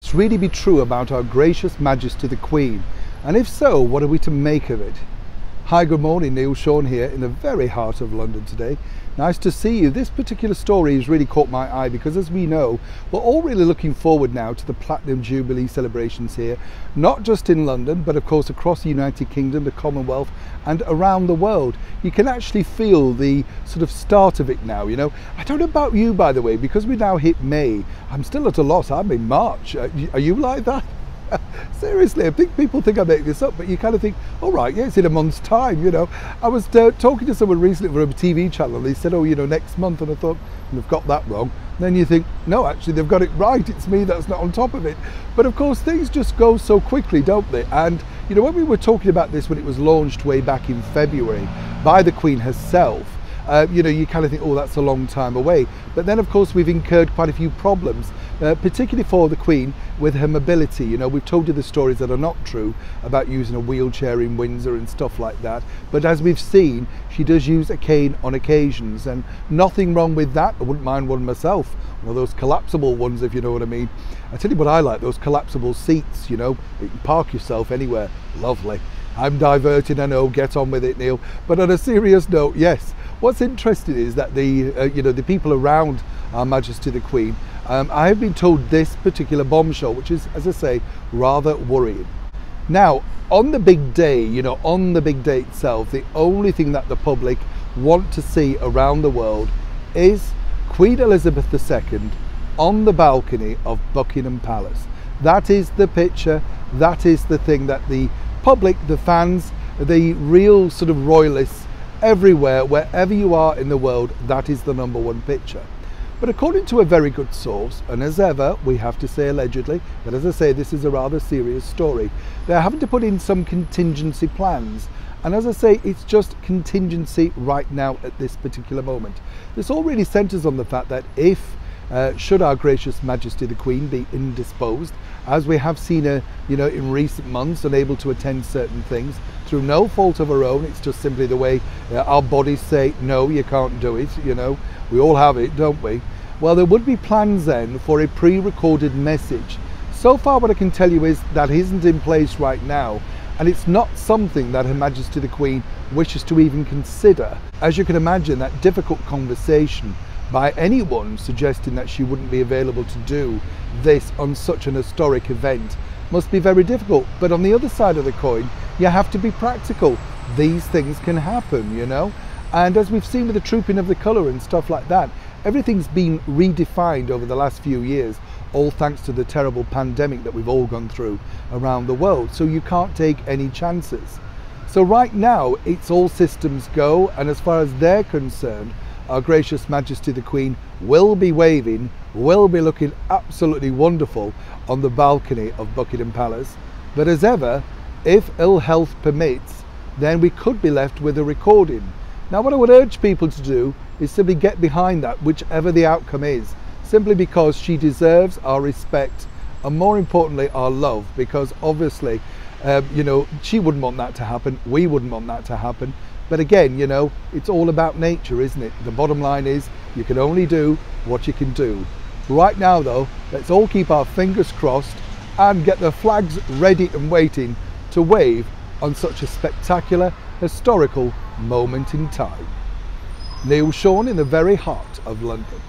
this really be true about our gracious Majesty the Queen? And if so, what are we to make of it? Hi, good morning, Neil Sean here in the very heart of London today. Nice to see you. This particular story has really caught my eye because, as we know, we're all really looking forward now to the Platinum Jubilee celebrations here, not just in London, but of course across the United Kingdom, the Commonwealth, and around the world. You can actually feel the sort of start of it now, you know. I don't know about you, by the way, because we now hit May. I'm still at a loss. I'm in March. Are you like that? Seriously, I think people think I make this up, but you kind of think, all right, yeah, it's in a month's time, you know. I was talking to someone recently for a TV channel, and they said, oh, you know, next month, and I thought, they've got that wrong. And then you think, no, actually, they've got it right. It's me that's not on top of it. But of course, things just go so quickly, don't they? And, you know, when we were talking about this when it was launched way back in February by the Queen herself, you know, you kind of think, oh, that's a long time away. But then, of course, we've incurred quite a few problems, particularly for the Queen with her mobility. You know, we've told you the stories that are not true about using a wheelchair in Windsor and stuff like that. But as we've seen, she does use a cane on occasions, and nothing wrong with that. I wouldn't mind one myself, one of those collapsible ones, if you know what I mean. I tell you what I like, those collapsible seats, you know, you can park yourself anywhere. Lovely. I'm diverting, I know, get on with it, Neil. But on a serious note, yes, what's interesting is that the you know, the people around Our Majesty the Queen, I have been told this particular bombshell, which is, as I say, rather worrying. Now, on the big day, you know, on the big day itself, the only thing that the public want to see around the world is Queen Elizabeth II on the balcony of Buckingham Palace. That is the picture, that is the thing that the public, the fans, the real sort of royalists everywhere, wherever you are in the world, that is the #1 picture. But according to a very good source, and as ever, we have to say allegedly, but as I say, this is a rather serious story, they're having to put in some contingency plans. And as I say, it's just contingency right now at this particular moment. This all really centres on the fact that if should Our Gracious Majesty the Queen be indisposed, as we have seen her, you know, in recent months, unable to attend certain things through no fault of her own, it's just simply the way our bodies say, no, you can't do it, you know, we all have it, don't we? Well, there would be plans then for a pre-recorded message. So far, what I can tell you is that isn't in place right now, and it's not something that Her Majesty the Queen wishes to even consider. As you can imagine, that difficult conversation by anyone suggesting that she wouldn't be available to do this on such an historic event must be very difficult. But on the other side of the coin, you have to be practical. These things can happen, you know. And as we've seen with the Trooping of the Colour and stuff like that, everything's been redefined over the last few years, all thanks to the terrible pandemic that we've all gone through around the world. So you can't take any chances. So right now, it's all systems go, and as far as they're concerned, Our Gracious Majesty the Queen will be waving, will be looking absolutely wonderful on the balcony of Buckingham Palace. But as ever, if ill health permits, then we could be left with a recording. Now, what I would urge people to do is simply get behind that, whichever the outcome is, simply because she deserves our respect and, more importantly, our love, because obviously, you know, she wouldn't want that to happen, we wouldn't want that to happen. But again, you know, it's all about nature, isn't it? The bottom line is you can only do what you can do. Right now, though, let's all keep our fingers crossed and get the flags ready and waiting to wave on such a spectacular, historical moment in time. Neil Sean in the very heart of London.